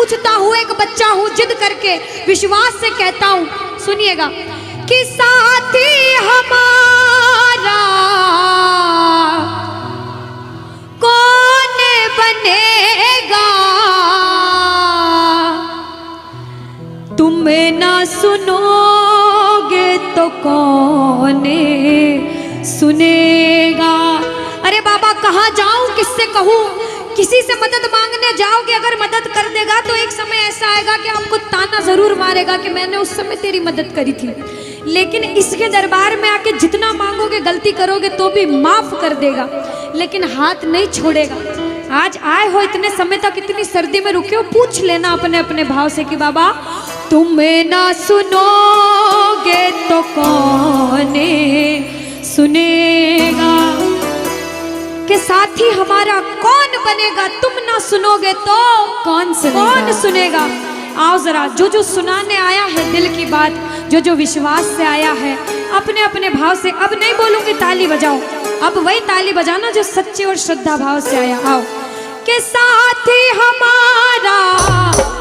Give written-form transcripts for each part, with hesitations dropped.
पूछता हूँ, एक बच्चा हूँ, जिद करके विश्वास से कहता हूँ, सुनिएगा कि साथी हमारा कौन बनेगा, तुम ना सुनोगे तो कौन सुनेगा। अरे बाबा कहाँ जाऊं, किससे कहूँ, किसी से मदद मांगने जाओगे, अगर मदद कर देगा तो एक समय ऐसा आएगा कि आपको ताना जरूर मारेगा कि मैंने उस समय तेरी मदद करी थी, लेकिन इसके दरबार में आके जितना मांगोगे, गलती करोगे तो भी माफ कर देगा, लेकिन हाथ नहीं छोड़ेगा। आज आए हो इतने समय तक, इतनी सर्दी में रुके हो, पूछ लेना अपने अपने भाव से कि बाबा तुम ना सुनोगे तो कौन सुनेगा, कि साथी हमारा कौन बनेगा, तुम ना सुनोगे तो कौन सुनेगा। आओ जरा, जो जो सुनाने आया है दिल की बात, जो जो विश्वास से आया है, अपने अपने भाव से, अब नहीं बोलूंगी ताली बजाओ, अब वही ताली बजाना जो सच्चे और श्रद्धा भाव से आया। आओ कि साथी हमारा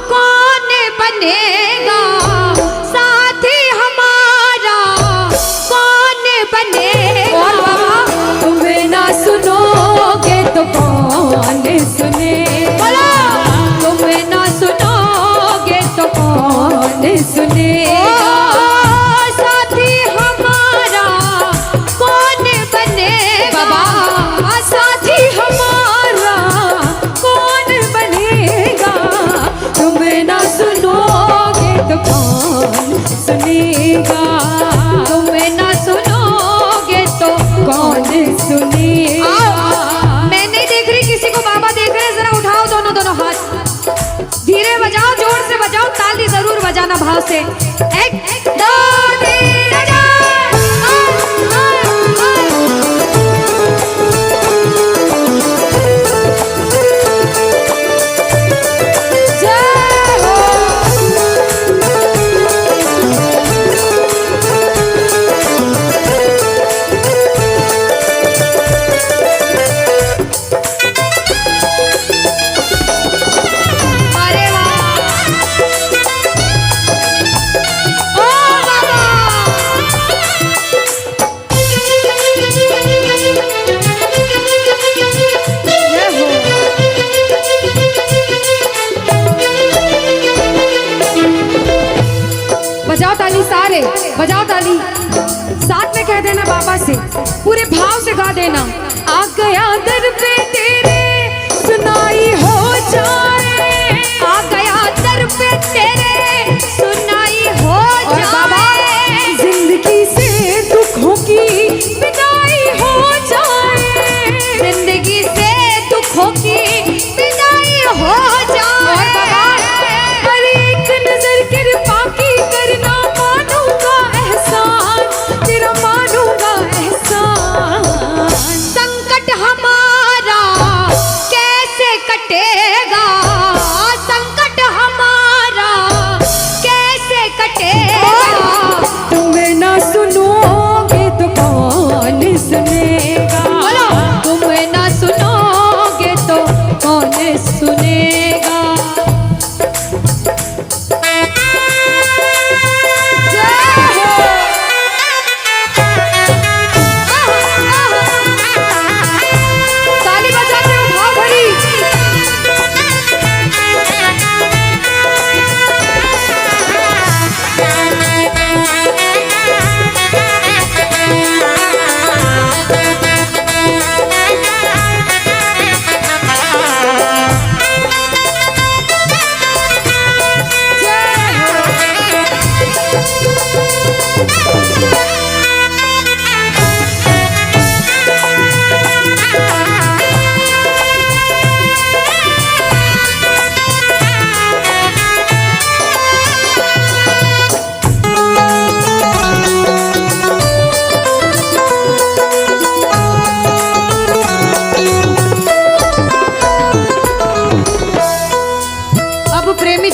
कौन बनेगा, साथी हमारा कौन बनेगा, और बाबा तुम्हें ना सुनोगे तो कौन सुनेगा, तुम्हें ना सुनोगे तो कौन सुनेगा, साथी हमारा कौन बनेगा, साथी हमारा कौन बनेगा, तुम्हें ना सुनोगे तो कौन सुनेगा, तुम्हें ना सुनोगे तो कौन सुनेगा। मैं नहीं देख रही किसी को, बाबा देख रहे हैं, जरा उठाओ दोनों दोनों हाथ, धीरे बजाओ, जोर से बजाओ, ताली जरूर बजाना भाव से। एक दो तीन बजाओ ताली, सारे बजाओ ताली, साथ में कह देना बाबा से, पूरे भाव से गा देना। आ गया दर पे तेरे सुनाई हो जाए, आ गया दर पे तेरे सुनाई हो जाए, जिंदगी से दुखों की विदाई हो जाए, जिंदगी से दुखों की विदाई हो जाए, पर एक नजर कृपा की करना, मानूंगा एहसान तेरा, मानूंगा एहसान, संकट हमारा कैसे कटेगा, संकट हमारा कैसे कटेगा, तुम्हें ना सुनोगे तो कौन सुनेगा, तुम्हें ना सुनोगे तो कौन सुनेगा। ताली बजाते हो भाव भरी,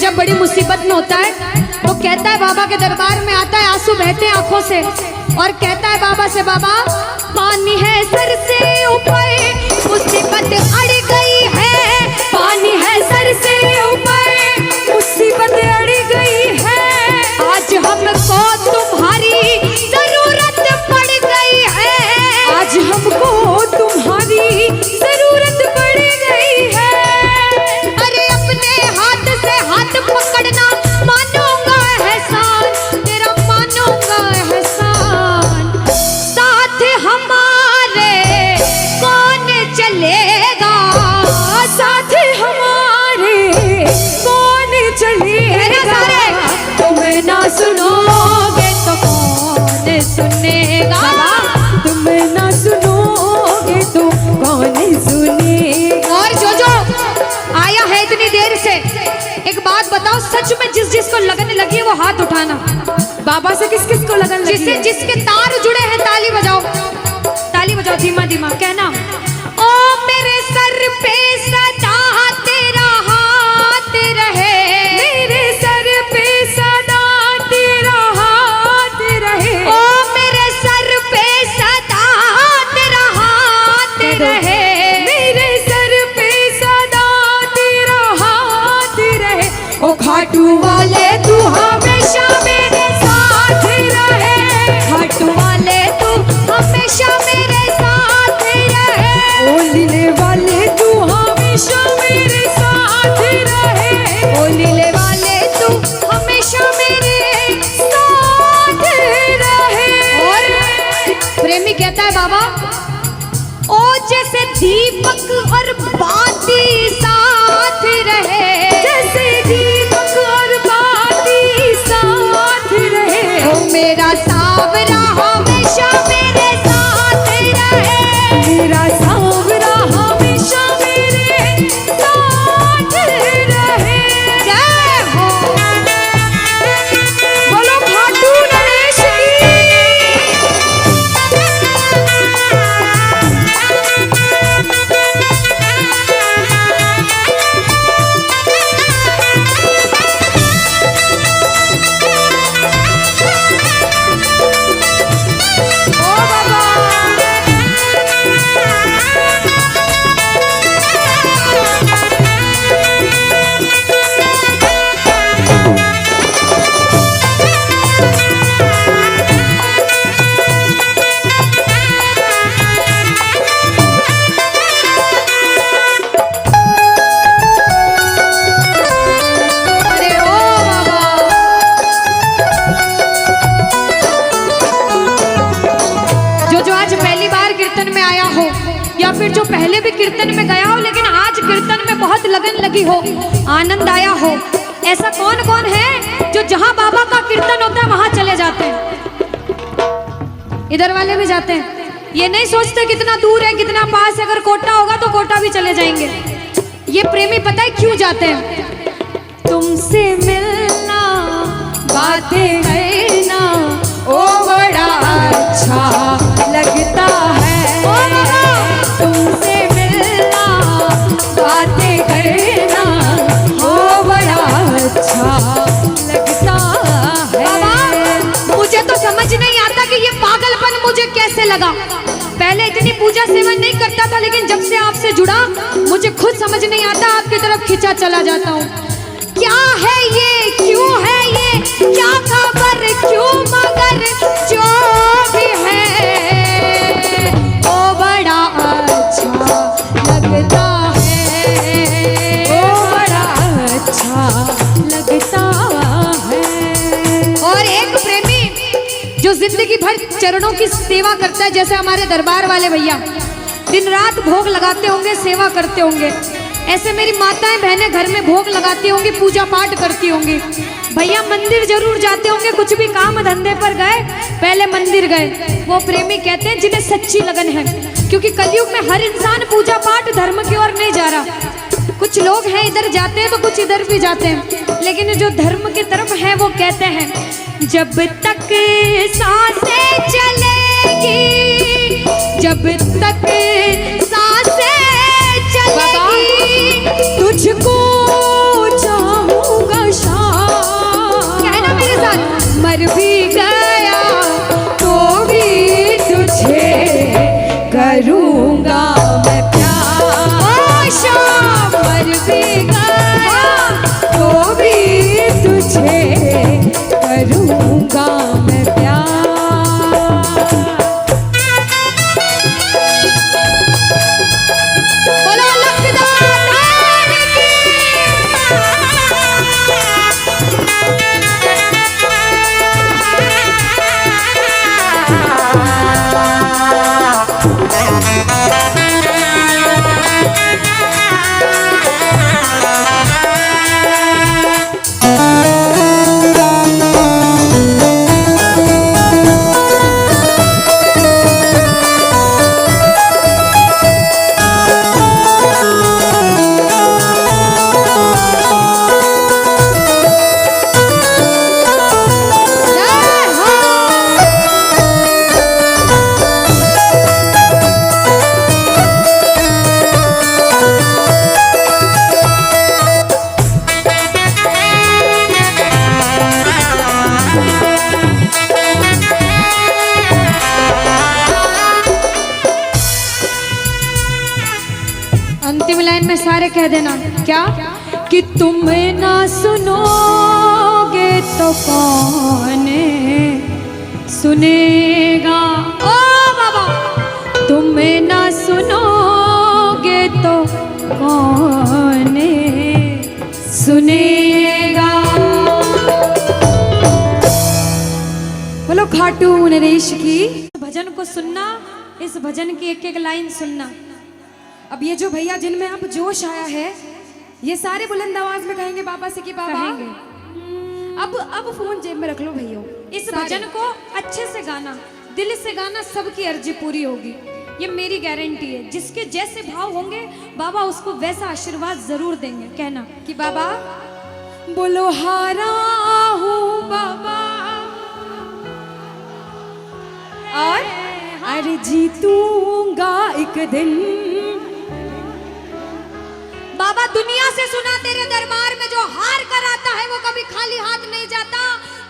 जब बड़ी मुसीबत में होता है तो कहता है, बाबा के दरबार में आता है, आंसू बहते हैं आंखों से, और कहता है बाबा से, बाबा पानी है सर से ऊपर, मुसीबत अड़ गई है, पानी है सर से ऊपर, सच में जिस जिसको लगन लगी है वो हाथ उठाना। बाबा से किस किस को लगन लगी जिससे है? जिसके तार जुड़े हैं ताली बजाओ, ताली बजाओ धीमा धीमा, कहना ओ मेरे सर पे सदा तेरा हाथ रहे, मेरे सर पे सदा तेरा हाथ रहे, ओ मेरे सर पे सदा तेरा हाथ रहे, मेरे सर पे सदा तेरा हाथ रहे। ओ खाटू वाले तू हमेशा मेरे साथ रहे, खाटू वाले तू हमेशा मेरे साथ रहे, ओ लीले वाले तू हमेशा मेरे साथ रहे, ओ लीले वाले तू हमेशा मेरे साथ रहे। और प्रेमी कहता है बाबा ओ जैसे दीपक और बाती साथ रहे, जैसे दीपक और बाती साथ रहे, ओ मेरा सावरा हमेशा मेरे साथ रहे, मेरा सांवरा हमेशा मेरे साथ रहे। जय हो बोलो खाटू नरेश ओ बाबा। अरे ओ बाबा, जो आज पहली बार कीर्तन में आया हो या फिर जो पहले भी कीर्तन में गया हो लेकिन आज कीर्तन में बहुत लगन लगी हो, आनंद आया हो, ऐसा कौन कौन है जो जहां बाबा का कीर्तन होता है वहां चले जाते हैं? इधर वाले भी जाते हैं, ये नहीं सोचते कितना दूर है कितना पास है, अगर कोटा होगा तो कोटा भी चले जाएंगे। ये प्रेमी पता है क्यों जाते हैं? तुमसे मिलना बातें करना ओ बड़ा अच्छा लगता है, ओ बाबा। तुमसे मिलना बातें करना ओ बड़ा अच्छा लगता है। बाबा मुझे तो समझ नहीं आता कि ये पागलपन मुझे कैसे लगा। पहले इतनी पूजा सेवन नहीं करता था लेकिन जब से आपसे जुड़ा मुझे खुद समझ नहीं आता, आपकी तरफ खिंचा चला जाता हूँ। क्या है ये, क्यों है ये, क्या खबर, क्यों मगर जो भी है ओ बड़ा अच्छा लगता है, ओ बड़ा अच्छा लगता है। और एक प्रेमी जो जिंदगी भर चरणों की सेवा करता है, जैसे हमारे दरबार वाले भैया दिन रात भोग लगाते होंगे, सेवा करते होंगे, ऐसे मेरी माताएं बहनें घर में भोग लगाती होंगी, पूजा पाठ करती होंगी। भैया मंदिर जरूर जाते होंगे, कुछ भी काम धंधे पर गए पहले मंदिर गए। वो प्रेमी कहते हैं जिन्हें सच्ची लगन है, क्योंकि कलयुग में हर इंसान पूजा पाठ धर्म की ओर नहीं जा रहा। कुछ लोग हैं इधर जाते हैं तो कुछ इधर भी जाते हैं, लेकिन जो धर्म की तरफ है वो कहते हैं जब तक सांसें चलेगी, जब तक सांसें चलेगी तुझको चाहूंगा शाम, कहना मेरे साथ, मर भी गया तो भी तुझे करूंगा मैं प्यार। ओ शाम, मर भी गया तो भी तुझे करूंगा मैं प्यार। सारे कह देना क्या कि तुम ना सुनोगे तो कौन सुनेगा। ओ बाबा, तुम ना सुनोगे तो कौन सुनेगा। बोलो खाटू नरेश की। भजन को सुनना, इस भजन की एक एक लाइन सुनना। अब ये जो भैया जिनमें अब जोश आया है, ये सारे बुलंद आवाज में कहेंगे बाबा से कि बाबा अब फोन जेब में रख लो भैया। इस भजन को अच्छे से गाना, दिल से गाना, सबकी अर्जी पूरी होगी, ये मेरी गारंटी है। जिसके जैसे भाव होंगे बाबा उसको वैसा आशीर्वाद जरूर देंगे। कहना कि बाबा बोलो हारा हूँ बाबा और अरे जीतूंगा एक दिन। बाबा दुनिया से सुना तेरे दरबार में जो हार कर आता है वो कभी खाली हाथ नहीं जाता।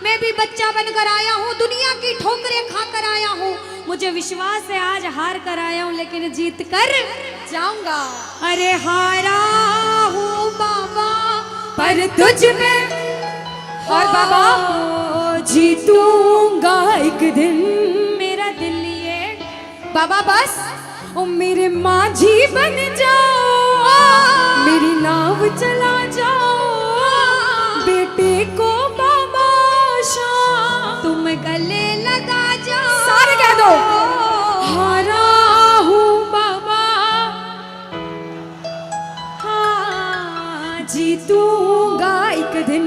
मैं भी बच्चा बनकर आया हूँ, दुनिया की ठोकरें खाकर आया हूँ। मुझे विश्वास है आज हार कर आया हूँ लेकिन जीत कर जाऊंगा। अरे हारा हूँ बाबा पर तुझ में और बाबा जीतूंगा एक दिन। मेरा दिल ये बाबा बस ओ मेरे माझी बन जाओ, मेरी नाव चला जाओ, बेटे को बाबा शाम तुम गले लगा जाओ। सारे कह दो हारा हूँ बाबा, हाँ जीतूंगा एक दिन।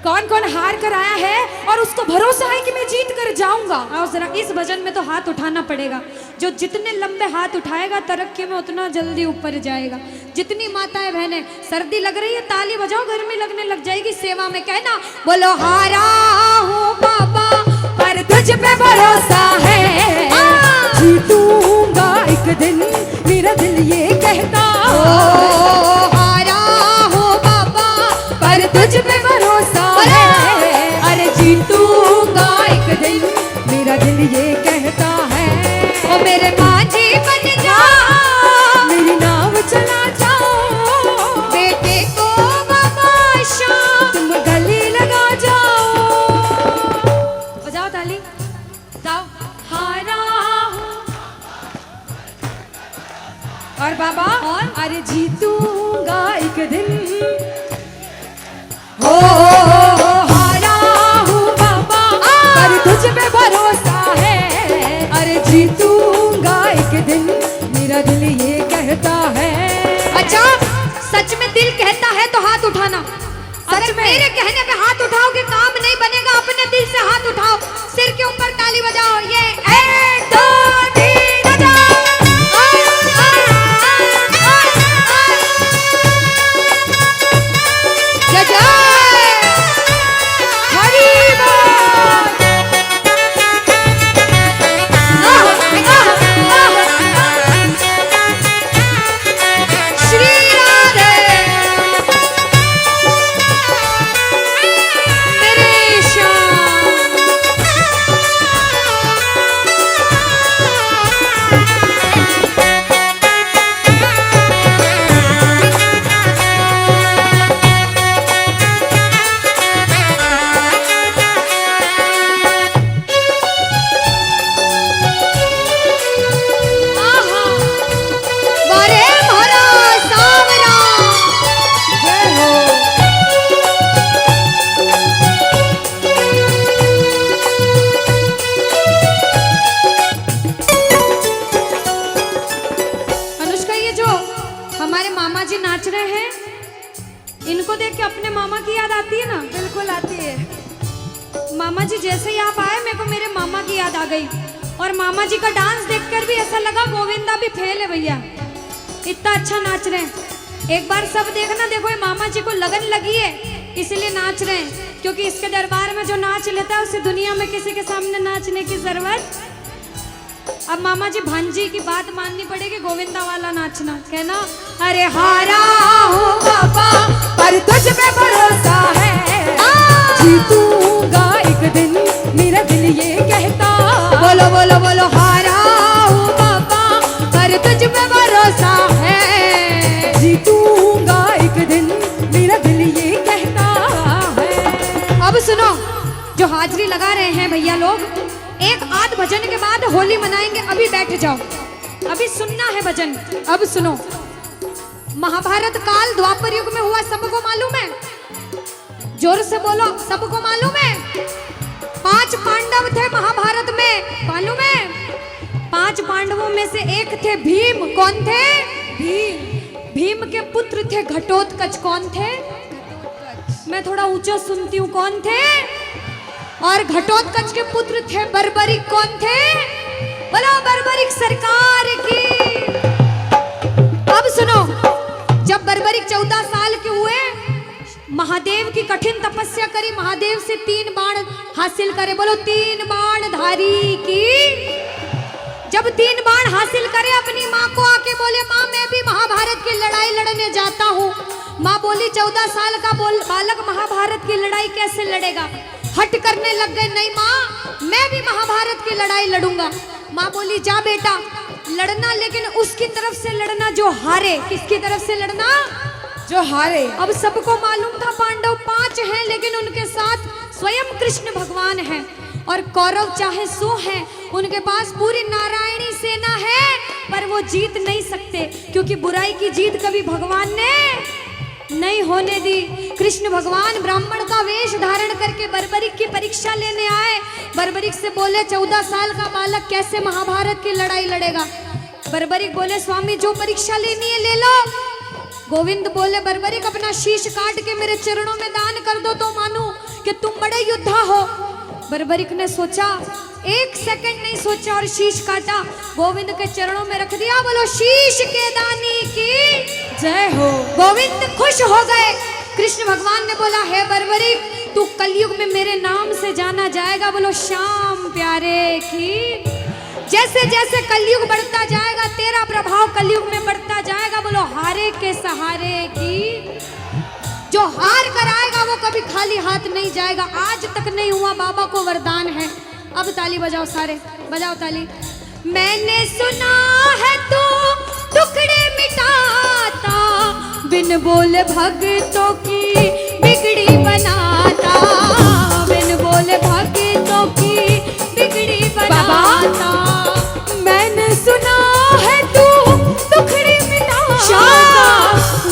कौन कौन हार कर आया है और उसको भरोसा है कि मैं जीत कर जाऊंगा। और जरा इस भजन में तो हाथ उठाना पड़ेगा। जो जितने लंबे हाथ उठाएगा तरक्की में उतना जल्दी ऊपर जाएगा। जितनी माताएं बहनें सर्दी लग रही है ताली बजाओ, गर्मी लगने लग जाएगी सेवा में। कहना बोलो हारा हूँ बाबा पर तुझ पे भरोसा है, जीतूंगा एक दिन मेरा दिल ये कहता। हारा हूँ बाबा पर तुझ पे भरोसा है, अरे जीतूंगा एक दिन मेरा दिल ये कहता है। ओ मेरे माझी बन जाओ, मेरी नाव चला जाओ, बेटे को बाबा शाम तुम गले लगा जाओ। बजाओ ताली जाओ। हारा और बाबा और अरे जीतूंगा एक दिन। हो हारा हूँ बाबा पर तुझ पे भरोसा है, अरे जीतूंगा एक दिन मेरा दिल ये कहता है। अच्छा सच में दिल कहता है तो हाथ उठाना। सच में मेरे कहने पे हाथ उठाओगे काम नहीं बनेगा। अपने दिल से हाथ उठाओ, सिर के ऊपर ताली बजाओ। ये 1 2 3 बजाओ। जय जय इनको देख के अपने मामा की याद आती है ना? बिल्कुल आती है। मामा जी जैसे ही आप आए मेरे को मेरे मामा की याद आ गई। और मामा जी का डांस देखकर भी ऐसा लगा गोविंदा भी फेल है भैया, इतना अच्छा नाच रहे हैं। एक बार सब देखना, देखो ये मामा जी को लगन लगी है इसलिए नाच रहे हैं, क्योंकि इसके दरबार में जो नाच लेता है उसे दुनिया में किसी के सामने नाचने की जरूरत। अब मामा जी भांजी की बात माननी पड़ेगी, गोविंदा वाला नाचना। कहना अरे हारा हूँ बाबा पर तुझ पे भरोसा है, जीतूंगा एक दिन मेरा दिल ये कहता। बोलो बोलो बोलो हारा हूँ बाबा पर तुझ पे भरोसा लगा रहे हैं भैया लोग, एक आध भजन के बाद होली मनाएंगे। अभी बैठ जाओ, अभी सुनना है भजन। अब सुनो, महाभारत काल द्वापर युग में हुआ, सबको मालूम है? जोर से बोलो, सबको मालूम है? 5 पांडव थे महाभारत में, मालूम है? 5 पांडवों में से एक थे भीम। कौन थे? भीम। भीम के पुत्र थे घटोत्कच। कौन थे? मैं थोड़ा ऊंचा सुनती हूँ। कौन थे? और घटोत्कच के पुत्र थे बर्बरिक। कौन थे? बोलो बर्बरिक सरकार की। अब सुनो, जब बर्बरिक 14 साल के हुए, महादेव की कठिन तपस्या करी, महादेव से 3 बाण हासिल करे। बोलो 3 बाण धारी की। जब 3 बाण हासिल करे, अपनी माँ को आके बोले, माँ मैं भी महाभारत की लड़ाई लड़ने जाता हूँ। माँ बोली 14 साल का बालक महाभारत की लड़ाई कैसे लड़ेगा? हट करने लग गए, नहीं माँ मैं भी महाभारत की लड़ाई लड़ूंगा। माँ बोली जा बेटा लड़ना, लेकिन उसकी तरफ से लड़ना जो हारे। किसकी तरफ से लड़ना? जो हारे। अब सबको मालूम था पांडव 5 हैं, लेकिन उनके साथ स्वयं कृष्ण भगवान हैं। और कौरव चाहे 100 हैं, उनके पास पूरी नारायणी सेना है, पर वो जीत नहीं सकते, क्योंकि बुराई की जीत कभी भगवान ने नहीं होने दी। कृष्ण भगवान ब्राह्मण का वेश धारण करके बर्बरिक की परीक्षा लेने आए। बर्बरिक से बोले 14 साल का बालक कैसे महाभारत की लड़ाई लड़ेगा? बर्बरिक बोले स्वामी जो परीक्षा लेनी है ले लो। गोविंद बोले बर्बरिक अपना शीश काट के मेरे चरणों में दान कर दो तो मानूं कि तुम बड़े योद्धा हो। बर्बरिक ने सोचा, 1 सेकंड नहीं सोचा और शीश काटा, गोविंद के चरणों में रख दिया। बोलो शीश के दानी की जय हो। गोविंद खुश हो गए। कृष्ण भगवान ने बोला हे बर्बरिक तू कलयुग में मेरे नाम से जाना जाएगा। बोलो श्याम प्यारे की। जैसे जैसे कलयुग बढ़ता जाएगा तेरा प्रभाव कलयुग में बढ़ता जाएगा। बोलो हारे के सहारे की। जो हार कर आएगा वो कभी खाली हाथ नहीं जाएगा। आज तक नहीं हुआ, बाबा को वरदान है। अब ताली बजाओ, सारे बजाओ ताली। मैंने सुना है तू टुकड़े मिटाता, बिन बोले भक्तों की बिगड़ी बनाता, बिन बोले भक्तों की बिगड़ी बनाता। मैंने सुना है तू टुकड़े मिटाता,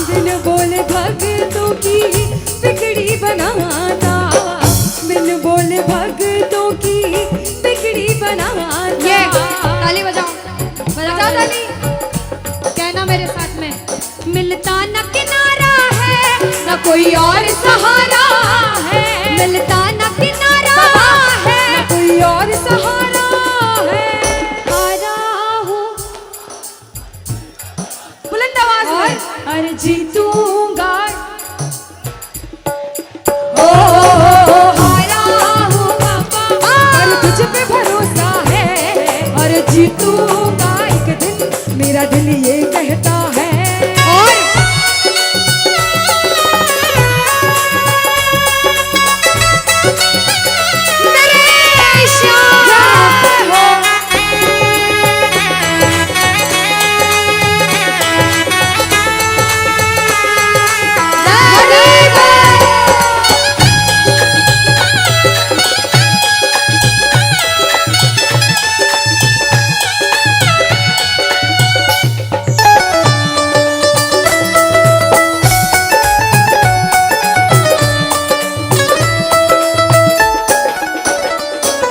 बिन बोले भक्तों की बिगड़ी बनाता, बिन बोले भक्तों की बिगड़ी बनाता। ये ताली बजाओ, बजाओ ताली। कहना मेरे साथ में, मिलता न किनारा है न कोई और सहारा है, मिलता न किनारा है न कोई और सहारा है। हारा हूँ बुलंद आवाज में, अरे जीतूंगा। हारा हूँ बाबा, और तुझ पे भरोसा है, और जीतूंगा एक दिन, मेरा दिल ये कहता है। और मेरे श्याम हो।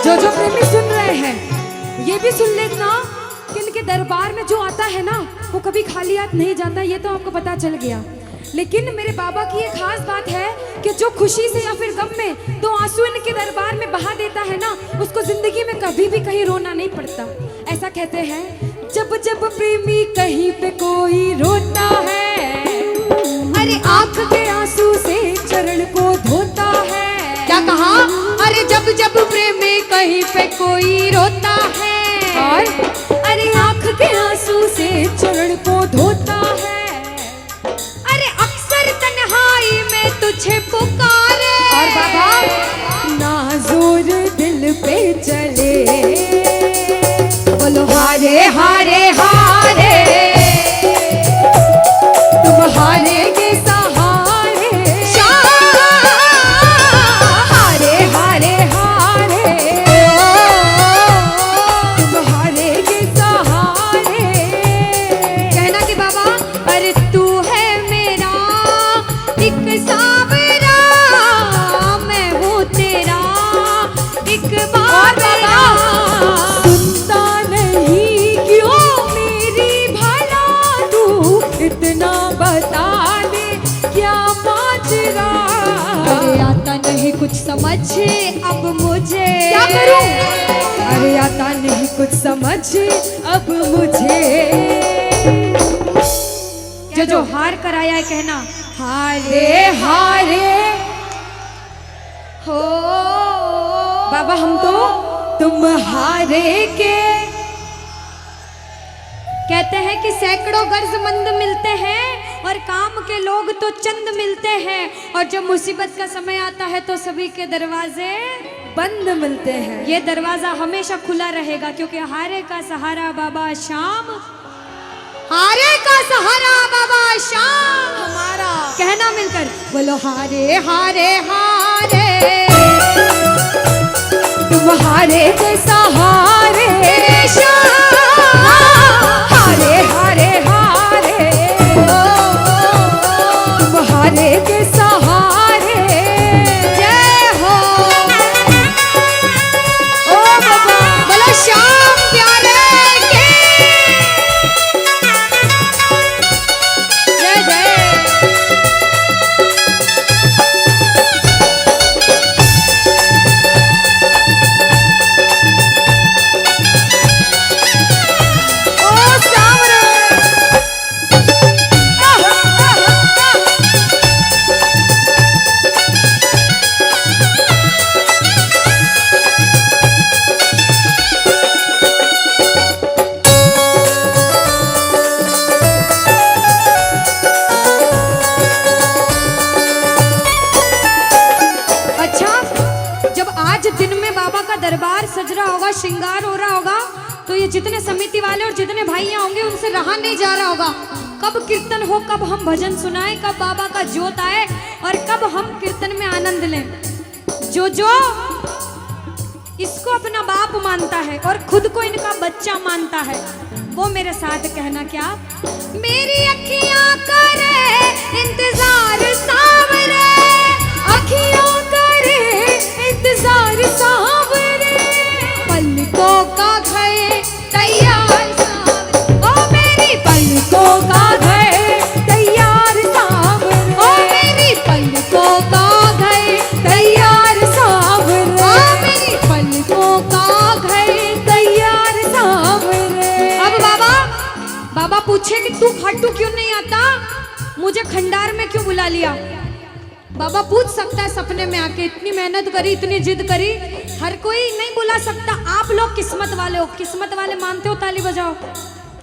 जो जो प्रेमी सुन रहे हैं ये भी सुन लेना कि इनके दरबार में जो आता है ना वो कभी खाली हाथ नहीं जाता। ये तो आपको पता चल गया। लेकिन मेरे बाबा की एक खास बात है कि जो खुशी से या फिर गम में 2 आंसू इनके दरबार में बहा देता है ना, उसको जिंदगी में कभी भी कहीं रोना नहीं पड़ता। ऐसा कहते हैं, जब जब प्रेमी कहीं पे कोई रोता है, अरे आंख के आंसू से चरण को धोता है। क्या कहा? अरे जब जब प्रेमी कहीं पे कोई रोता है, और अरे आंख के आंसू से चरण को धोता है। अरे अक्सर तन्हाई में तुझे पुकारे। और बाबा नाज़ुर दिल पे चले, बोलो हारे हारे हारे, तुम हारेगे सहारे। हारे हारे हारे, नहीं कुछ समझ अब मुझे, क्या करूं? अरे आता नहीं कुछ समझ अब मुझे। जो हार कर आया है कहना हारे हारे हो बाबा, हम तो तुम हारे के। कहते हैं कि सैकड़ों गर्जमंद मिलते हैं और काम के लोग तो चंद मिलते हैं, और जब मुसीबत का समय आता है तो सभी के दरवाजे बंद मिलते हैं। ये दरवाजा हमेशा खुला रहेगा, क्योंकि हारे का सहारा बाबा शाम, हारे का सहारा बाबा शाम हमारा। कहना मिलकर बोलो हारे हारे हारे, तुम हारे के सहारे शाम, हारे हारे हारे, तुम हारे के सहारे। जय हो ओ बाबा, बोलो शाम प्यारे के जय जय। दरबार सज रहा होगा, श्रृंगार हो रहा होगा, तो ये जितने समिति वाले और जितने भाइयां होंगे उनसे रहा नहीं जा रहा होगा। कब कीर्तन हो, कब हम भजन सुनाएं, कब बाबा का जोत आए और कब हम कीर्तन में आनंद लें। जो इसको अपना बाप मानता है और खुद को इनका बच्चा मानता है, वो मेरे साथ कहना क्या, मेरी अखियां करे इंतजार सावरे, अखियां करे इंतजार सावरे, पलकों का घर तैयार सावरे, ओ मेरी पलकों का घर तैयार सावरे, ओ मेरी पलकों का घर तैयार सावरे, ओ मेरी पलकों का घर तैयार सावरे। अब बाबा पूछे कि तू खाटू क्यों नहीं आता, मुझे खंडार में क्यों बुला लिया। बाबा पूछ सकता है सपने में आके, इतनी मेहनत करी, इतनी जिद करी, हर कोई नहीं बुला सकता। आप लोग किस्मत वाले हो, किस्मत वाले मानते हो, ताली बजाओ।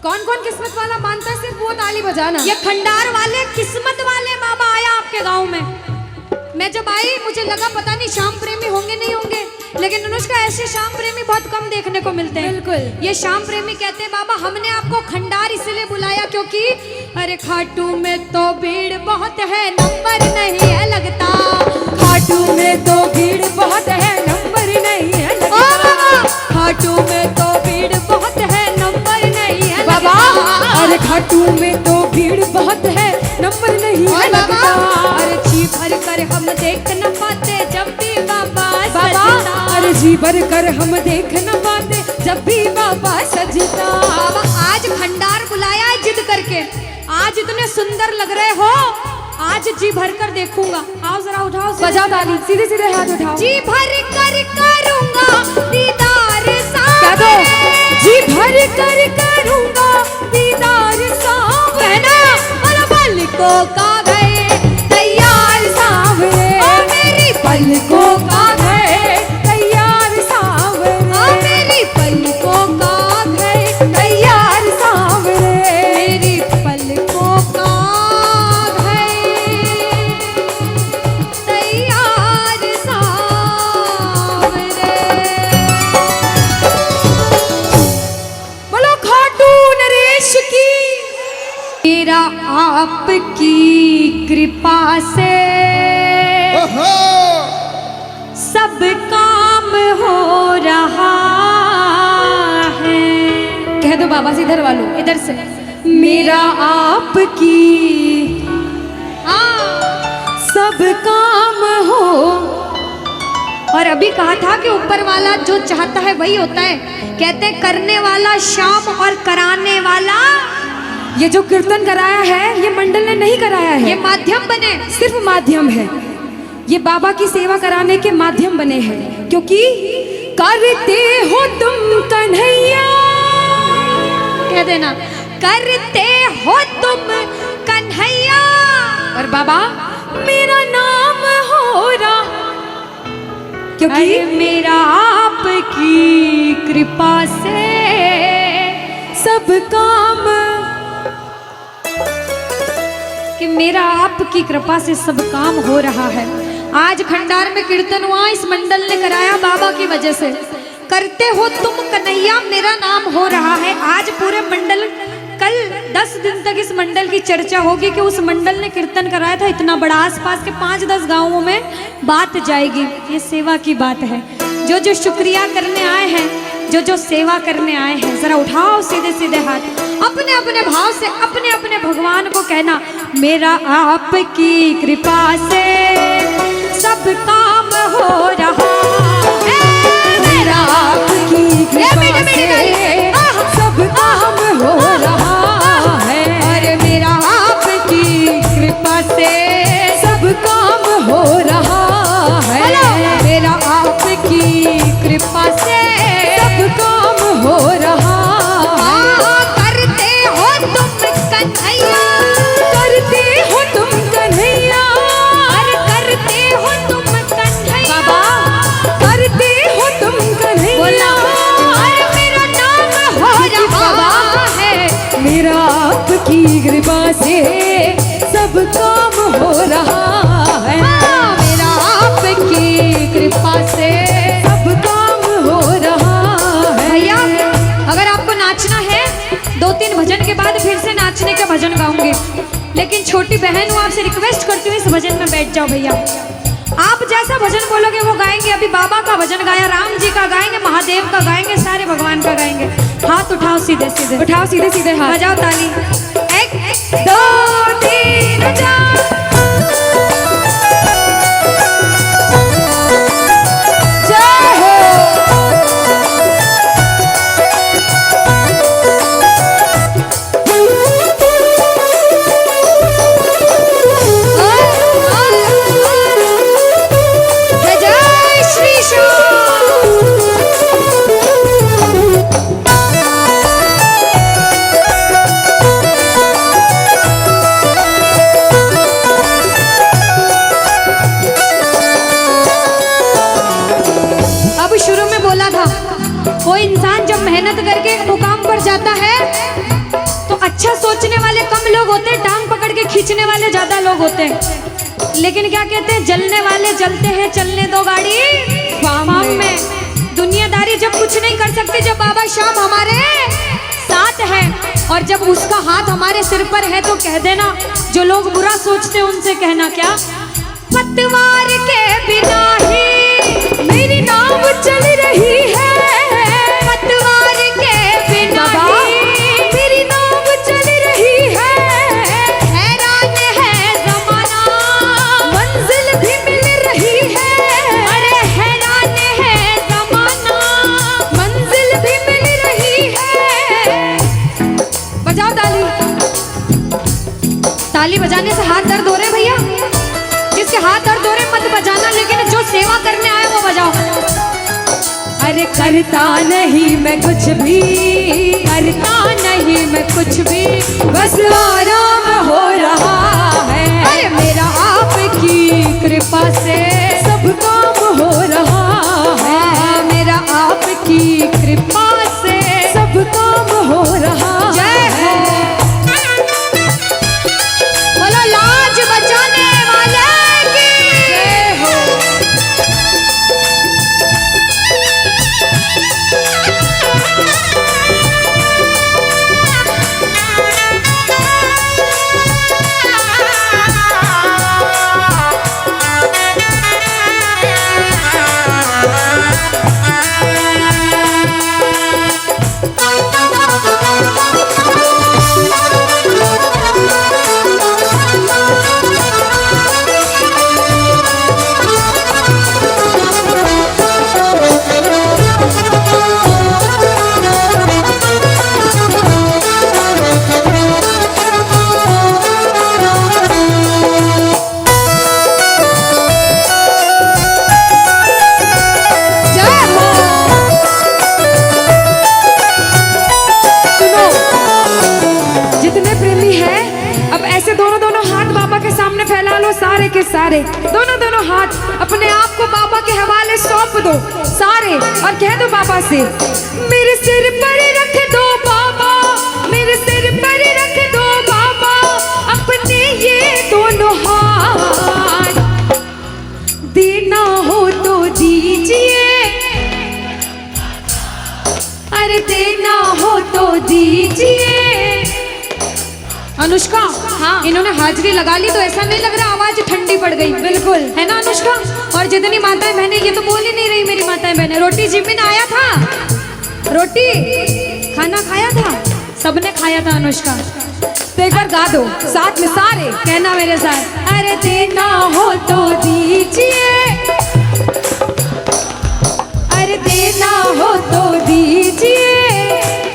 कौन कौन किस्मत वाला मानता है, सिर्फ वो ताली बजाना। ये खंडार वाले किस्मत वाले बाबा आया आपके गांव में। मैं जब आई मुझे लगा पता नहीं श्याम प्रेमी होंगे नहीं होंगे, लेकिन अनुष्का ऐसे श्याम प्रेमी बहुत कम देखने को मिलते हैं। बिल्कुल। ये श्याम प्रेमी कहते हैं बाबा हमने आपको खंडार इसलिए बुलाया क्योंकि अरे खाटू में तो भीड़ बहुत है, नंबर नहीं है लगता, खाटू में तो भीड़ बहुत है, नंबर नहीं है लगता, खाटू में तो भीड़ बहुत है, नंबर नहीं है बाबा, अरे खाटू में तो भीड़ बहुत है, नंबर नहीं है लगता, अरे जी भर कर हम देख न पाते जब भी बाबा सजता, अरे जी भर कर हम देख न पाते जब भी बाबा सजता। बाबा आज खंडार बुलाया है जिद करके, आज इतने सुंदर लग रहे हो, आज जी भर कर देखूंगा। आओ जरा उठाओ, बजाओ ताली, सीधे सीधे हाथ उठाओ। जी भर कर करूंगा दीदार क्या दो, जी भर कर करूंगा दीदार सावरे, कहना और पलकों का घर तैयार सावरे, मेरी पलकों का घर तैयार सावरे, मेरी पलकों का घर तैयार सावरे, मेरी पलकों का घर तैयार सावरे। बोलो खाटू नरेश की। मेरा आपकी कृपा से सब काम हो रहा है। कह दो बाबा से, इधर वालों, इधर से, मेरा आपकी सब काम हो। और अभी कहा था कि ऊपर वाला जो चाहता है वही होता है। कहते हैं करने वाला श्याम और कराने वाला, ये जो कीर्तन कराया है ये मंडल ने नहीं कराया है, ये माध्यम बने। सिर्फ माध्यम है। ये बाबा की सेवा कराने के माध्यम बने हैं, क्योंकि करते हो तुम कन्हैया, कह देना करते हो तुम कन्हैया, और बाबा मेरा नाम हो रहा, क्योंकि अरे मेरा आपकी कृपा से सब काम, कि मेरा आपकी कृपा से सब काम हो रहा है। आज खंडार में कीर्तन हुआ, इस मंडल ने कराया बाबा की वजह से। करते हो तुम कन्हैया, मेरा नाम हो रहा है। आज पूरे मंडल, कल 10 दिन तक इस मंडल की चर्चा होगी कि उस मंडल ने कीर्तन कराया था इतना बड़ा, आसपास के 5-10 गांवों में बात जाएगी। ये सेवा की बात है। जो जो शुक्रिया करने आए हैं, जो जो सेवा करने आए हैं, जरा उठाओ सीधे सीधे हाथ, अपने अपने भाव से अपने अपने भगवान को कहना, मेरा आपकी कृपा से सब काम हो रहा है, मेरा आपकी कृपा से सब काम हो रहा है, अरे मेरा आपकी कृपा से सब काम हो रहा है, मेरा आपकी कृपा से सब काम हो रहा है। करते हो तुम कन्हैया, करते हो तुम कन्हैया, अरे करते हो तुम कन्हैया, बाबा करते हो तुम कन्हैया, बोला अरे मेरा नाम हो रहा है, मेरा आपकी कृपा से सब काम हो रहा है, मेरा आपकी कृपा से सब काम हो रहा है। भैया अगर आपको नाचना है, 2-3 भजन के बाद फिर से नाचने का भजन गाऊंगी, लेकिन छोटी बहन हूँ, आपसे रिक्वेस्ट करती हूँ इस भजन में बैठ जाओ भैया। आप जैसा भजन बोलोगे वो गाएंगे। अभी बाबा का भजन गाया, राम जी का गाएंगे, महादेव का गाएंगे, सारे भगवान का गाएंगे। हाथ उठाओ सीधे सीधे, उठाओ सीधे सीधे हाथ, बजाओ ताली, 1 2 3 4। जय हो। जय श्री श्याम। अब शुरू में बोला था, कोई इंसान जब मेहनत करके एक मुकाम पर जाता है तो अच्छा सोचने वाले कम लोग होते हैं, टांग पकड़ के खींचने वाले ज्यादा लोग होते हैं। लेकिन क्या कहते हैं, जलने वाले जलते हैं, चलने दो गाड़ी फार्म में। दुनियादारी जब कुछ नहीं कर सकती, जब बाबा श्याम हमारे साथ है और जब उसका हाथ हमारे सिर पर है, तो कह देना, जो लोग बुरा सोचते हैं उनसे कहना क्या, पतवार के बिना ही मेरी नाव चल रही है, पतवार के बिना ही मेरी नाव चल रही है, हैरान है जमाना, मंजिल भी मिल रही है, अरे हैरान है जमाना, मंजिल भी मिल रही है। बजाओ ताली। ताली बजाने से हाथ दर्द हो रहे भैया, जिसके हाथ दर्द हो रहे मत बजाना, लेकिन जो सेवा करने आए वो बजाओ। अरे करता नहीं मैं कुछ भी, करता नहीं मैं कुछ भी, बस आराम हो रहा है, अरे मेरा आपकी कृपा से सब काम हो रहा है, मेरा आपकी कृपा से सब काम हो रहा जय हो। बोलो लाज बचाने वाले की जय हो। सारे, दोनों दोनों हाथ अपने आप को बाबा के हवाले सौंप दो सारे, और कह दो बाबा से, मेरे सिर पर रख दो बाबा, मेरे सिर पर रख दो बाबा अपने ये दोनों हाथ, देना हो तो दीजिए, अरे देना हो तो दीजिए। अनुष्का, हाँ, इन्होंने हाजिरी लगा ली तो ऐसा नहीं लग रहा आवाज ठंडी पड़ गई? बिल्कुल, है ना अनुष्का? और जितनी माताएं बहनें, ये तो बोल ही नहीं रही मेरी माताएं बहनें। रोटी जिमिन आया था, रोटी खाना खाया था, सबने खाया था अनुष्का। तो एक बार गा दो साथ में सारे, कहना मेरे साथ, अरे देना हो तो दीजिए, अरे देना हो तो दीजिए।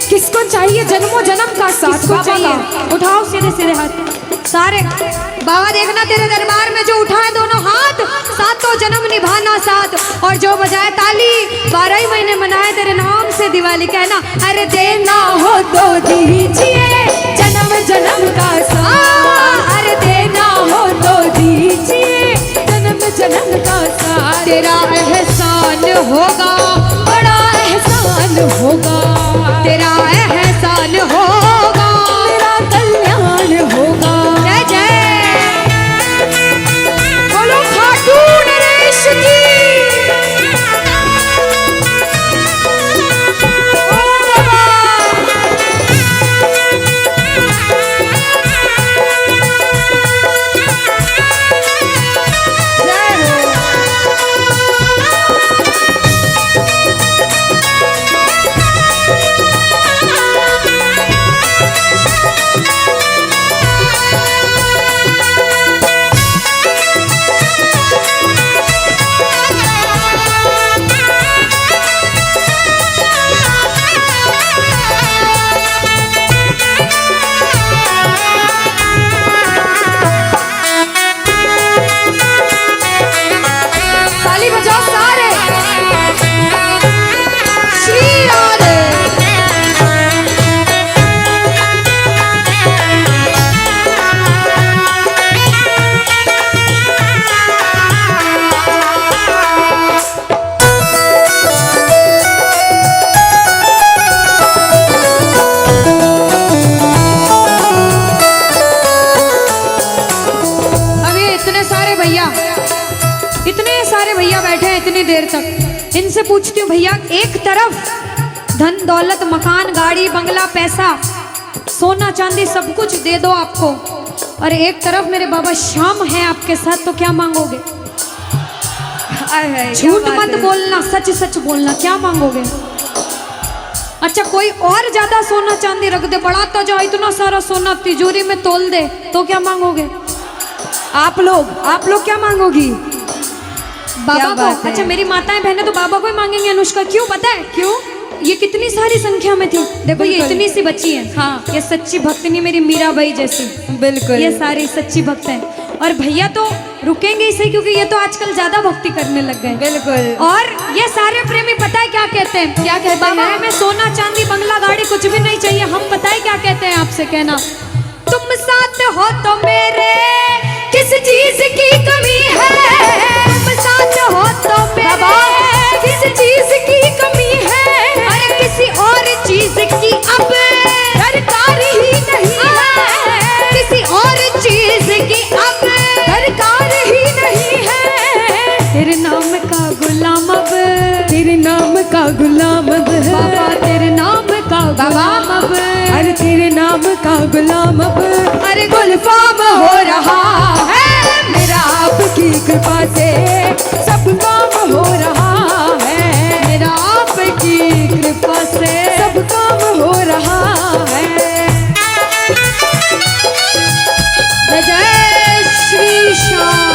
किसको चाहिए जन्मों जन्म का साथ? किसको चाहिए? उठाओ सीधे सीधे हाथ सारे। बाबा देखना तेरे दरबार में जो उठाए दोनों हाथ, सातों जन्म निभाना साथ, और जो बजाए ताली 12 ही महीने मनाए तेरे नाम से दिवाली। कहना, अरे देना हो तो दीजिए जन्म जन्म का साथ, अरे देना हो तो दीजिए जन्म जन्म का साथ। तेरा एहसान होगा, बड़ा एहसान होगा, तेरा एहसान होगा, तेरा कल्याण होगा। जय जय बोलो खाटू नरेश की। देर तक इनसे पूछती हूँ, भैया एक तरफ धन दौलत मकान गाड़ी बंगला पैसा सोना चांदी सब कुछ दे दो आपको, और एक तरफ मेरे बाबा श्याम है आपके साथ, तो क्या मांगोगे? झूठ मत बोलना, सच सच बोलना, क्या मांगोगे? अच्छा कोई और ज्यादा सोना चांदी रख दे, बढ़ाता जाओ इतना सारा सोना तिजोरी में तोल दे, तो क्या मांगोगे? आप लोग क्या मांगोगी? बाबा को। अच्छा मेरी माताएं बहनें तो बाबा को ही मांगेंगे अनुष्का, क्यों पता है? क्यों? ये कितनी सारी संख्या में थी, देखो ये इतनी सी बच्ची है, हाँ ये सच्ची भक्तनी मेरी मीराबाई जैसी, बिल्कुल ये सारी सच्ची भक्त हैं। और भैया तो रुकेंगे ही सही, क्योंकि ये तो आजकल ज्यादा भक्ति करने लग गए। बिल्कुल। और ये सारे प्रेमी पता है क्या कहते हैं? क्या कहते हैं? बाबा हमें सोना चांदी बंगला गाड़ी कुछ भी नहीं चाहिए, हम पता है क्या कहते हैं आपसे? कहना, तुम साथ हो तो मेरे किस चीज की कमी है, तुम साथ हो तो मेरे किस चीज की कमी है, अरे किसी और चीज की अब दरकार ही नहीं है, किसी और चीज की अब दरकार ही नहीं है। तेरे नाम का गुलाम अब, तेरे नाम का गुलाम अब बाबा, तेरे नाम का गुलाम अब, अरे तेरे नाम का गुलाम अब, अरे गुलफाम हो रहा है मेरा आपकी कृपा से, सब काम हो रहा है मेरा आपकी कृपा से, सब काम हो रहा है। जय श्री श्याम।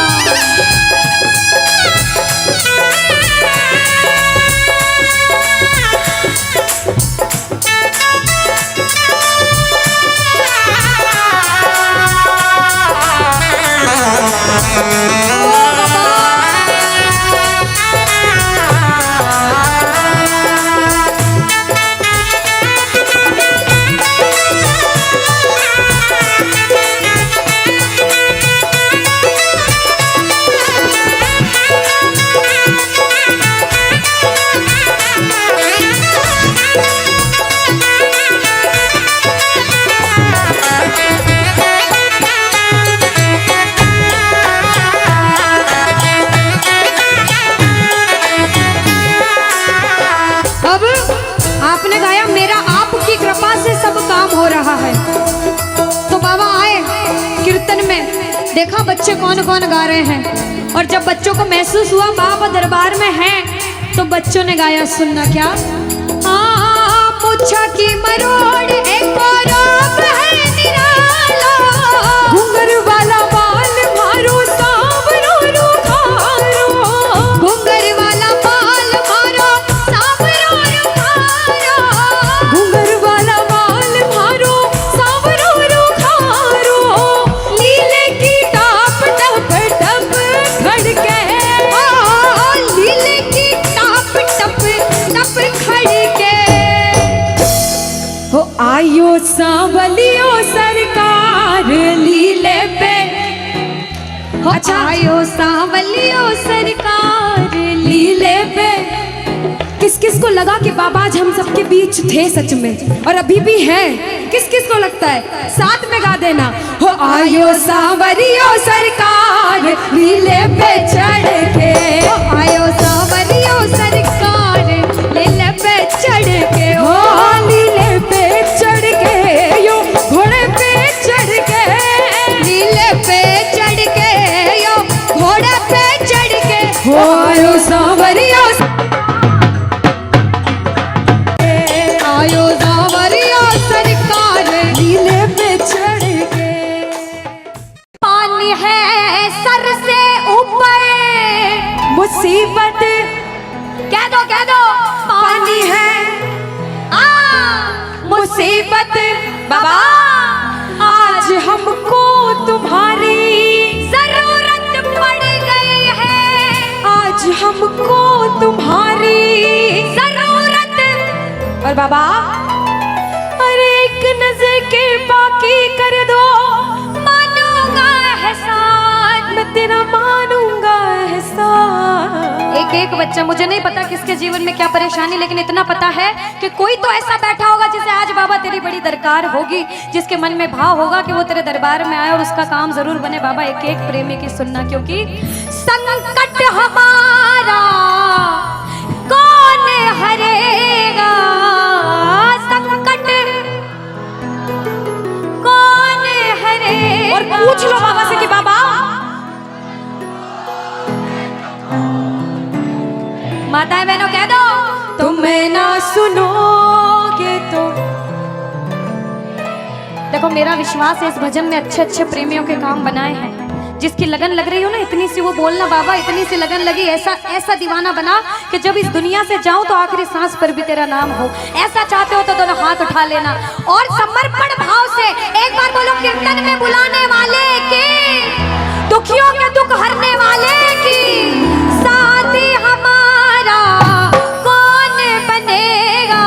देखा बच्चे कौन कौन गा रहे हैं, और जब बच्चों को महसूस हुआ बाबा दरबार में हैं, तो बच्चों ने गाया, सुनना क्या। मुच्छा की मरोड़ एक और है निराला, घुंघर वाला बाल मारो सांवरो रुखारो, घुंघर वाला बाल मारो सांवरो रुखारो, घुंघर वाला बाल मारो सांवरो रुखारो, लीले की टाप टप टप खड़के, लीले की टाप टप टप खड़के, हो आयो सांवलियो सरकार लीले पे। अच्छा, आयो सांवलियो सरकार लीले पे। किस किस को लगा कि बाबा आज हम सबके बीच थे सच में, और अभी भी हैं? किस किस को लगता है? साथ में गा देना, हो आयो सांवरियो सरकार लीले पे चढ़ के, आयो सांवरियो सरकार लीले पे चढ़ के, हो लीले पे चढ़ के, यो घोड़े पे चढ़ के, लीले पे चढ़ के, यो घोड़े पे चढ़ के, हो आयो सांवरियो आयो सांवरियो सरकार लीले पे चढ़ के। पानी है सर से ऊपर, मुसीबत कह दो पानी है, मुसीबत बाबा आज हमको तुम्हारी जरूरत पड़ गई है, आज हमको तुम्हारी जरूरत। और बाबा अरे एक नजर के बाकी कर दो, मानूंगा एहसान, मैं तेरा मानूंगा एहसान। एक एक बच्चा, मुझे नहीं पता किसके जीवन में क्या परेशानी, लेकिन इतना पता है कि कोई तो ऐसा बैठा होगा जिसे आज बाबा तेरी बड़ी दरकार होगी, जिसके मन में भाव होगा कि वो तेरे दरबार में आए और उसका काम जरूर बने। बाबा एक एक प्रेमी की सुनना, क्योंकि संकट हमारा कौन हरेगा, संकट कौन हरेगा। और पूछ लो बाबा से कि बाबा माताएं बहनों कह दो, तुम्हें ना सुनोगे तो। देखो मेरा विश्वास है इस भजन में अच्छे अच्छे प्रेमियों के काम बनाए हैं। जिसकी लगन लग रही हो ना, इतनी सी वो बोलना बाबा, इतनी सी लगन लगी, ऐसा ऐसा दीवाना बना कि जब इस दुनिया से जाऊं तो आखिरी सांस पर भी तेरा नाम हो। ऐसा चाहते हो तो दोनों हाथ उठा लेना और समर्पण भाव से एक बार बोलो, कीर्तन में बुलाने वाले की, दुखियों के दुख हरने वाले की, साथी हमारा कौन बनेगा,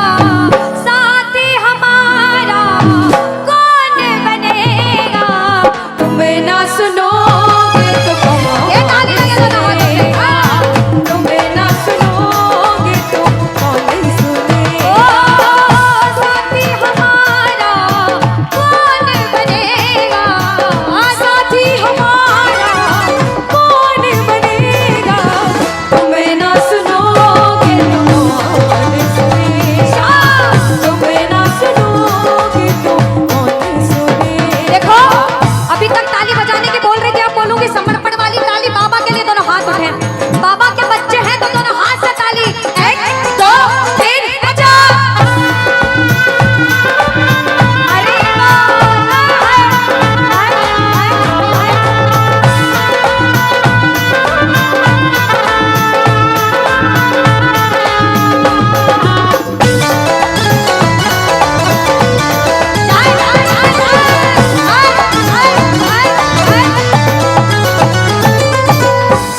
साथी हमारा कौन बनेगा। तुम्हें ना सुनो ये ताली लगे दोनों हाथों से। तुम्हें ना सुनोगे तो कौन सुनेगा। साथी हमारा कौन बनेगा, साथी हमारा कौन बनेगा। तुम्हें ना सुनोगे तो कौन सुनेगा। तुम्हें ना सुनोगे तो कौन सुनेगा। देखो अभी तक ताली बजाने की बोल रही थी, अब बोलूंगी समर्पण वाली ताली। बाबा के लिए दोनों हाथ उठे, बाबा के बच्चे हैं तो दोनों हाथ से ताली। 1 2 3 बजा। अरे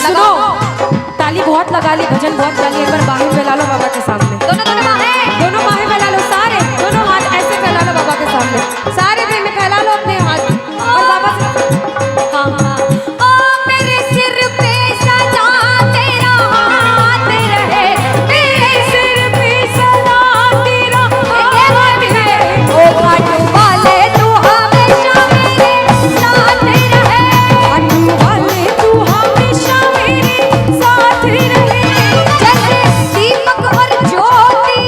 सुनो, ताली बहुत लगा ली, भजन बहुत गा ली, एक बार बाहें फैला लो बाबा के सामने। दोनों दोनों बाहें, दोनों बाहें फैला लो, सारे दोनों हाथ ऐसे फैला लो बाबा के सामने। सारे प्रेमी फैला लो अपने हाथ और बाबा से हाँ हाँ। ओ मेरे सिर पे सदा तेरा हाथ रहे, मेरे सिर पे सदा तेरा हाथ रहे। ओ घाट वाले तू हमेशा मेरे साथ रहे, घाट वाले तू हमेशा मेरे साथ रहे। जैसे दीपक और ज्योति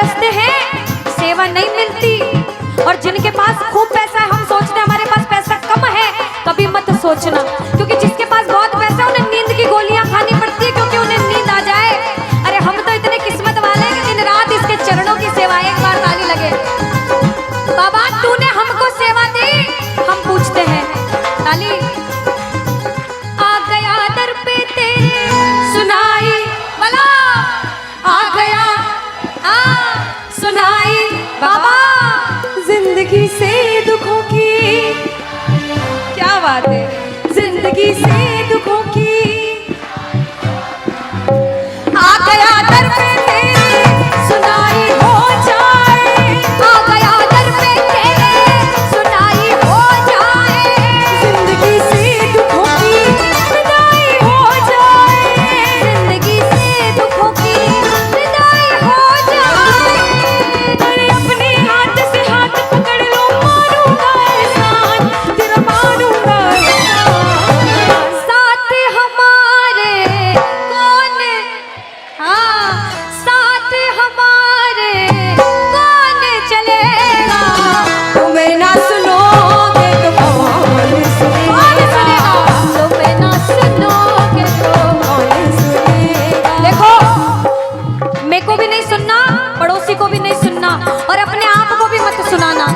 तरसते हैं, सेवा नहीं मिलती। और जिनके पास खूब पैसा है, हम सोचते हैं हमारे पास पैसा कम है, कभी मत सोचना, क्योंकि जिसके पास बहुत पैसा है उन्हें नींद की गोलियां खानी पड़ती है, क्योंकि उन्हें नींद आ जाए। अरे हम तो इतने किस्मत वाले हैं कि दिन रात इसके चरणों की सेवा, एक बार ताली लगे। बाबा तूने हमको सेवा दी, हम पूछते हैं ताली। आ गया दर पे तेरे सुनाई वाला, आ गया सुनाई बाबा जिंदगी से दुखों की, क्या बात है, जिंदगी से दुखों की, आ गया दर पे तेरे सुनाई हो जाए, आ गया दर पे तेरे सुनाई हो जाए, जिंदगी से दुखों की विदाई हो जाए, जिंदगी से दुखों की विदाई हो जाए। अरे अपने हाथ से हाथ पकड़ लो, मारूंगा एहसान, तेरा मारूंगा एहसान। साथ हमारे कौन, हाँ साथ हमारे कौन चलेगा, तुम्हें ना सुनोगे तो कौन सुनेगा, तुम्हें ना सुनोगे तो। कौन सुनेगा। देखो, मेरे को भी नहीं सुनना, पड़ोसी को भी नहीं सुनना, और अपने आप को भी मत सुनाना।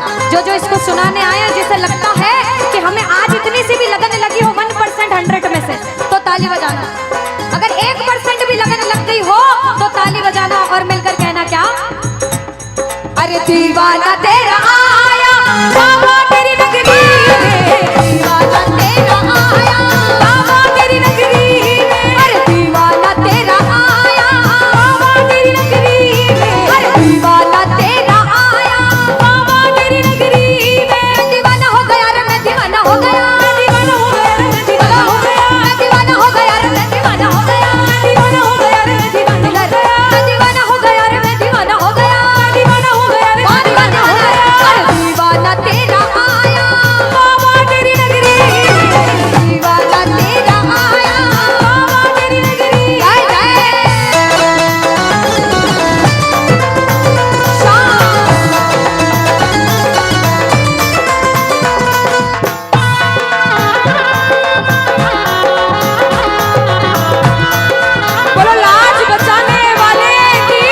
जो इसको सुनाने आए, जिसे लगता है कि हमें आज इतनी सी भी लगन लगी हो 1% 100 में से, तो ताली बजाना। अगर 1% भी लगन लग गई हो तो ताली बजाना और मिलकर कहना क्या, अरे दीवाना तेरा आया बाबा तेरी नगरी में, दीवाना तेरा आया बाबा तेरी नगरी में, अरे दीवाना तेरा आया बाबा तेरी नगरी में, अरे दीवाना तेरा आया बाबा तेरी नगरी में। दीवाना हो गया रे मैं, दीवाना हो गया, दीवाना हो गया रे मैं, दीवाना हो गया, दीवाना हो गया रे मैं, दीवाना हो गया, दीवाना हो गया रे मैं, दीवाना हो गया, दीवाना हो गया रे मैं, दीवाना हो गया, दीवाना हो गया रे मैं, दीवाना हो गया। अरे दीवाना तेरा आया बाबा तेरी नगरी में, दीवाना तेरा आया बाबा तेरी नगरी। जय जय बोलो लाज बचाने वाले की।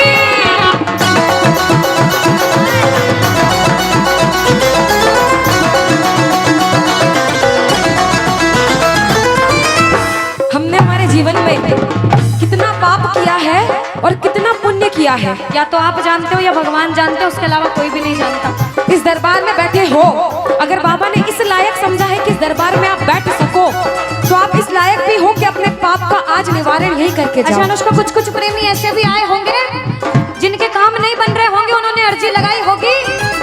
हमने हमारे जीवन में कितना पाप किया है और कितना पुण्य किया है, या तो आप जानते हो या भगवान जानते हो, उसके अलावा कोई भी नहीं जानता। इस दरबार में बैठे हो, अगर बाबा ने इस लायक समझा है कि इस दरबार में आप बैठ सको, तो आप इस लायक भी हो कि अपने पाप का आज निवारण यही करके जाओ। अच्छा अनुष्का, कुछ प्रेमी ऐसे भी आए होंगे जिनके काम नहीं बन रहे होंगे, उन्होंने अर्जी लगाई होगी,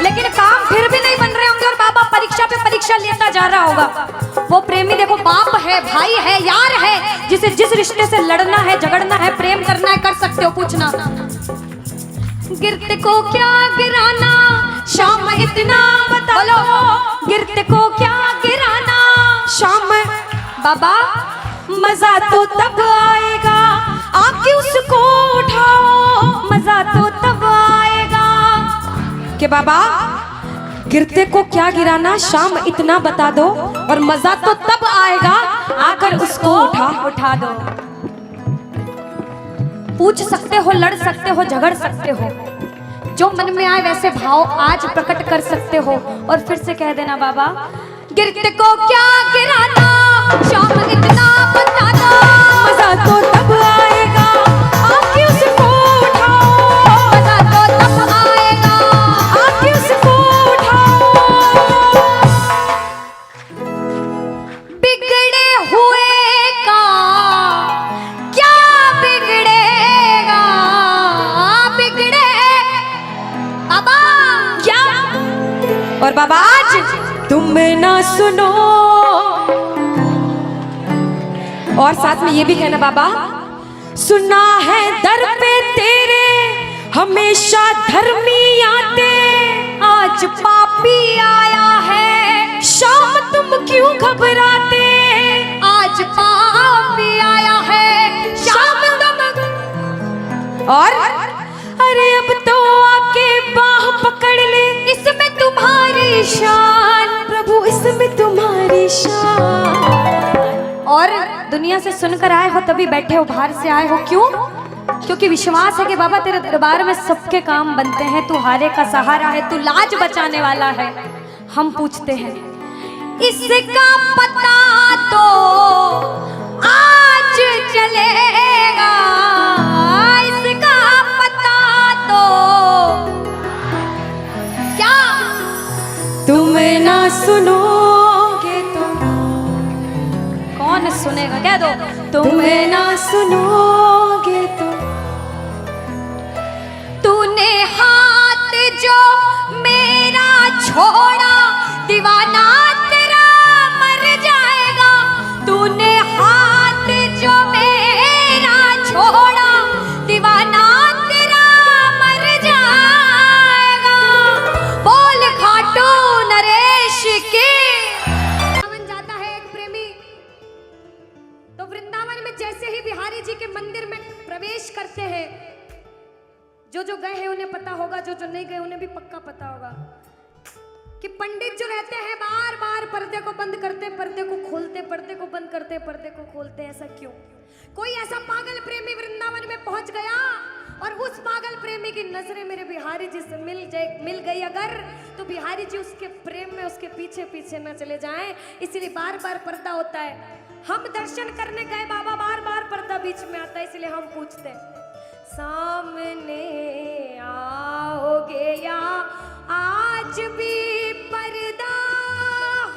लेकिन काम फिर भी नहीं बन रहे होंगे, और बाबा परीक्षा पे परीक्षा लेता जा रहा होगा। वो प्रेमी देखो, बाप है, भाई है, यार है, जिसे जिस रिश्ते से लड़ना है, झगड़ना है, प्रेम करना है, कर सकते हो। पूछना, गिरते को क्या गिराना शाम इतना बता लो, गिरते को क्या गिराना शाम बाबा, मजा तो तब आएगा आके उसको उठाओ, मजा तो तब आएगा कि बाबा गिरते को क्या गिराना, शाम इतना बता दो, और मजा तो तब आएगा आकर उसको उठा दो। पूछ सकते हो, लड़ सकते हो, झगड़ सकते हो, जो मन में आए वैसे भाव आज प्रकट कर सकते हो, और फिर से कह देना बाबा, गिरते को क्या गिराना शाम इतना बता दो, मजा तो तब आएगा आके उसको उठाओ, मजा तो तब आएगा आके उसको उठाओ। बिगड़े हुए का क्या बिगड़ेगा, बिगड़े बाबा क्या। और बाबा आज तुम ना सुनो, और साथ में ये भी कहना बाबा, सुना है दर पे तेरे हमेशा धर्मी आते, आज पापी आया है शाम तुम क्यों घबराते, आज पापी आया है शाम तुम। और अरे अब तो और दुनिया से सुनकर आए हो तभी बैठे हो, बाहर से आए हो क्यों? क्योंकि विश्वास है कि बाबा तेरे दरबार में सबके काम बनते हैं, तू हारे का सहारा है, तू लाज बचाने वाला है। हम पूछते हैं इसका पता तो आज चलेगा, इसका पता तो क्या तुम ना सुनोगे तो कौन सुनेगा? कह दो तुम ना सुनोगे तो तूने हाथ जो मेरा छोड़ा दीवाना तेरा मर जाएगा, तूने हाथ जो मेरा छोड़ा दीवाना तेरा मर जाएगा। बोल खाटू नरेश की। वृंदावन जाता है एक प्रेमी, तो वृंदावन में जैसे ही बिहारी जी के मंदिर में प्रवेश करते हैं, जो गए हैं उन्हें पता होगा, जो नहीं गए उन्हें भी पक्का पता होगा कि पंडित जो रहते हैं बार बार पर्दे को बंद करते, पर्दे को खोलते, पर्दे को बंद करते, पर्दे को खोलते। ऐसा क्यों? कोई ऐसा पागल प्रेमी वृंदावन में पहुंच गया और उस पागल प्रेमी की नजरें मेरे बिहारी जी से मिल गई अगर, तो बिहारी जी उसके प्रेम में उसके पीछे पीछे न चले जाएं, इसलिए बार बार पर्दा होता है। हम दर्शन करने गए बाबा, बार बार पर्दा बीच में आता है, इसलिए हम पूछते हैं सामने आओगे या आज भी पर्दा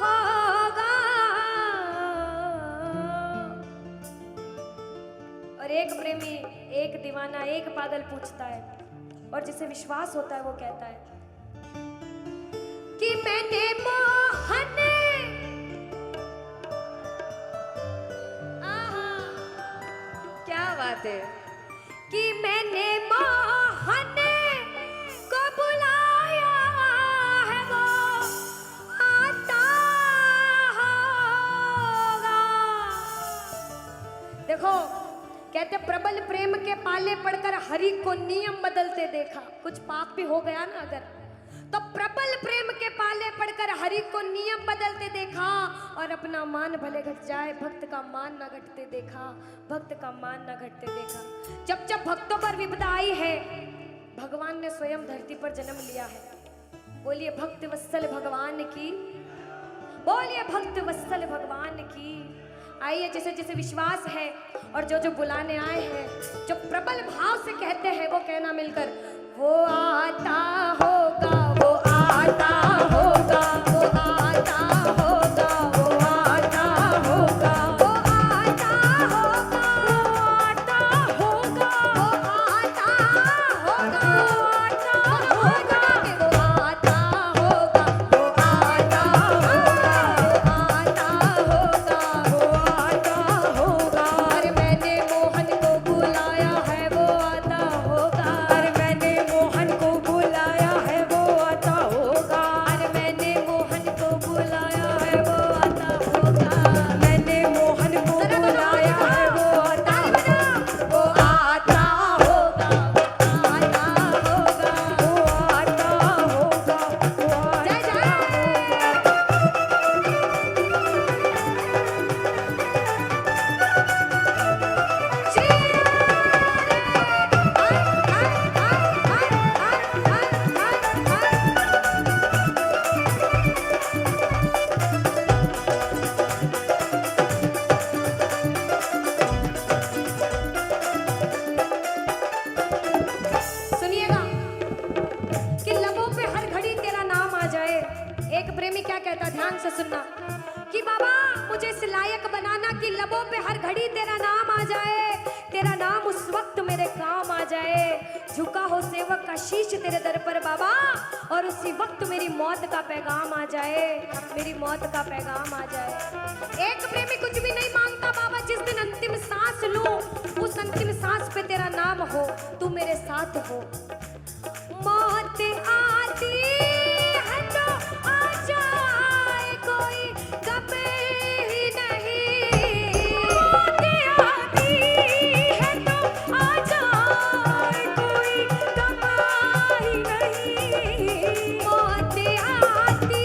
होगा? और एक प्रेमी, एक दीवाना, एक पागल पूछता है, और जिसे विश्वास होता है वो कहता है कि मैंने मोहन, क्या बात है, कि मैंने मोहन को बुलाया है, वो आता होगा। देखो कहते प्रबल प्रेम के पाले पड़कर हरि को नियम बदलते देखा। कुछ पाप भी हो गया ना अगर, तो प्रबल प्रेम के पाले पड़कर हरि को नियम बदलते देखा, और अपना मान भले घट जाए भक्त का मान न घटते देखा, भक्त का मान न घटते देखा। जब जब भक्तों पर विपदा आई है, भगवान ने स्वयं धरती पर जन्म लिया है। बोलिए भक्त वत्सल भगवान की, बोलिए भक्त वत्सल भगवान की। आइए जिसे जिसे विश्वास है और जो बुलाने आए हैं, जो प्रबल भाव से कहते हैं, वो कहना मिलकर, वो आता होगा, वो आता होगा, वो आता होगा, वो आता होगा, वो आता होगा, वो आता होगा, वो आता होगा, वो आता होगा, वो आता होगा, वो आता होगा, वो आता होगा। अरे मैंने मोहन को बुलाया है, वो आता होगा। अरे मैंने मोहन को बुलाया है, वो आता होगा। अरे मैंने मोहन को बुलाया है, वो आता होगा। मैंने मोहन को बुलाया है, वो आता होगा, वो आता होगा, वो आता होगा, वो आता होगा, वो आता होगा। सुनिएगा कि लबों पे हर घड़ी तेरा नाम आ जाए। एक प्रेमी क्या कहता, ध्यान से सुनना, कि बाबा मुझे इस लायक बनाना कि लबों पे हर घड़ी तेरा नाम आ जाए, तेरा नाम उस वक्त मेरे काम आ जाए। झुका हो सेवक का शीश तेरे दर पर बाबा, और उसी वक्त मेरी मौत का पैगाम आ जाए, मेरी मौत का पैगाम आ जाए। एक प्रेमी कुछ भी नहीं मांगता बाबा, जिस दिन अंतिम सांस लूं उस अंतिम सांस पे तेरा नाम हो, तू मेरे साथ हो। मौत आती है तो आ जाए, कोई गम ही नहीं। मौत आती है तो आ जाए, कोई गम ही नहीं। मौत आती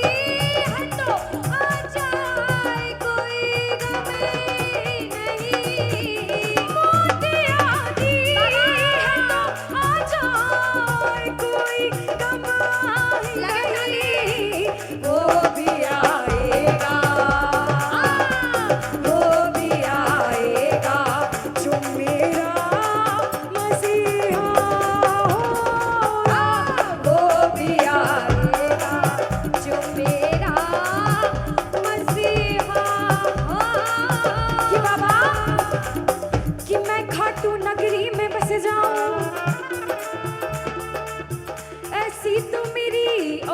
है तो आ जाए, कोई गम ही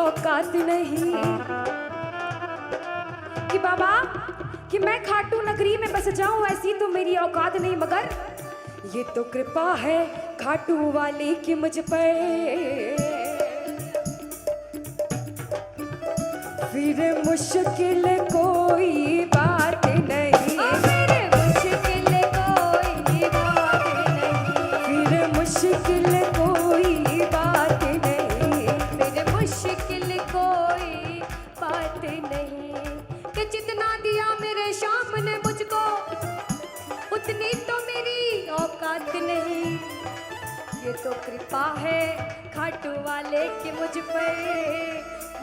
औकात नहीं कि बाबा कि मैं खाटू नगरी में बस जाऊं, ऐसी तो मेरी औकात नहीं, मगर ये तो कृपा है खाटू वाले की मुझ पर। फिर मुश्किल कोई बात नहीं, फिर मुश्किल कोई बात नहीं, फिर मुश्किल कोई बात नहीं, फिर मुश्किल कोई बात नहीं कि जितना दिया मेरे शाम ने मुझको उतनी तो मेरी औकात नहीं। ये तो कृपा है खाटू वाले की मुझ पर,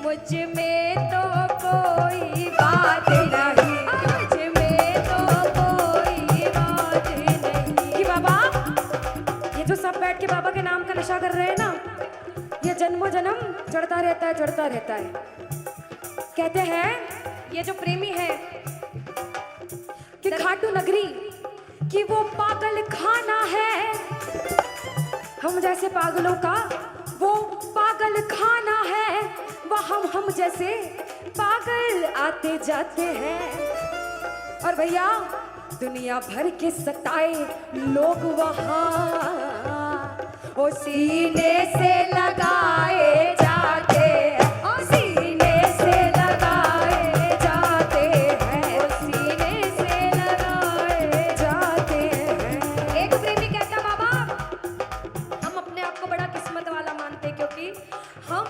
मुझ में तो कोई बात नहीं, मुझ में तो कोई बात नहीं कि बाबा ये जो सब बैठ के बाबा के नाम का नशा कर रहे हैं ना, ये जन्मों जन्म चढ़ता रहता है, चढ़ता रहता है। कहते हैं ये जो प्रेमी है कि खाटू नगरी कि वो पागल खाना है, हम जैसे पागलों का वो पागल खाना है, वहाँ हम जैसे पागल आते जाते हैं। और भैया दुनिया भर के सताए लोग वहाँ ओ सीने से लगाए जाते हैं, ओ सीने से लगाए जाते हैं, ओ सीने से लगाए जाते हैं। एक प्रेमी कहता बाबा हम अपने आप को बड़ा किस्मत वाला मानते क्योंकि हम